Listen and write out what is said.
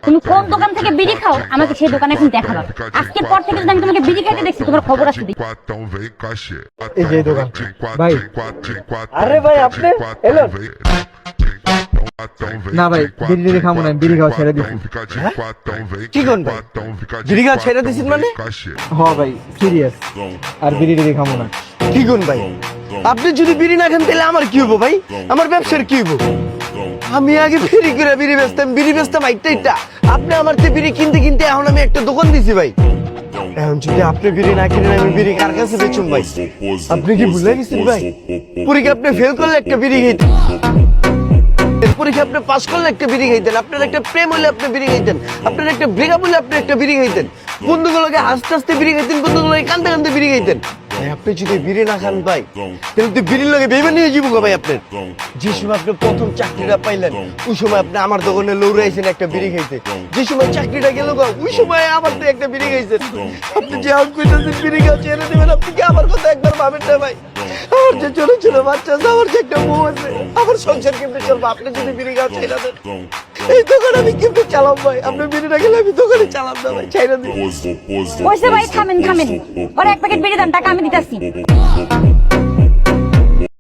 তুমি কোন দোকান থেকে বিড়ি খাও আমাকে সেই দোকানে এখন দেখাবা। আজকের পর থেকে যদি আমি তোমাকে বিড়ি খাইতে দেখছি তোমার খবর আছে। এই যে দোকান ভাই। আরে ভাই আপনি এলেন? না ভাই বিড়ি খাবো না, বিড়ি খাওয়া ছেড়ে দিচ্ছি। কি কোন ভাই বিড়ি খাওয়া ছেড়ে দিছেন মানে? হ ভাই সিরিয়াস, আর বিড়ি খাবো না। কি কোন ভাই আপনি যদি বিড়ি না খান তাহলে আমার কি হবো ভাই? আমার ব্যবসার কি হবো? আমি আগে ফেরি করে বিড়ি বেচতাম একটা। আপনি আমার থেকে বিড়ি কিনতে কিনতে এখন আমি একটা দোকান দিছি ভাই। এখন যদি আপনি বিড়ি না কিনেন আমি বিড়ি কার কাছে বেচুন ভাই? আপনি কি ভুলে গেছেন ভাই? পরীক্ষা আপনি ফেল করলে একটা বিড়ি খাইতেন, পরীক্ষা আপনি পাস করলে একটা বিড়ি খাইতেন, আপনার একটা প্রেম হলে আপনি বিড়ি খাইতেন, আপনার একটা ব্রেকআপ হলে আপনি একটা বিড়ি খাইতেন, বন্ধুগুলোকে হাসতে হাসতে বিড়ি খাইতেন, বন্ধুগুলোকে কান্দতে কান্দতে বিড়ি খাইতেন। ভাই আপনি যদি বিড়ি না খান ভাই তাহলে তো বিড়ির লগে বেইমানি হয়ে যাবো ভাই আপনার। যে সময় আপনি প্রথম চাকরিটা পাইলেন ওই সময় আপনি আমার দোকানে লৌড়াইছেন একটা বিড়ি খাইতে, যে সময় চাকরিটা গেল ওই সময় আমার তো একটা বিড়ি খাইছেন। আপনি যে আউট কইতেছেন বিড়ি খাওয়া ছেড়ে দেবেন, আপনি কি আমার কথা একবার ভাবেন না ভাই? আমার যে ছোট ছোট বাচ্চা আছে, আমার যে একটা বউ আছে, আমার সংসার কেমনে চলবো? আপনি যদি বিড়ি খাওয়া ছেড়ে দেন এই দোকান আমি কেমনে চালাম ভাই? আপনি বিড়ি না খেলে আমি দোকানে চালাম না ভাই, ছেড়ে দিন। ওইসে ভাই থামেন। ওরা এক প্যাকেট বিড়ি দেন, টাকা আমি দিতেছি।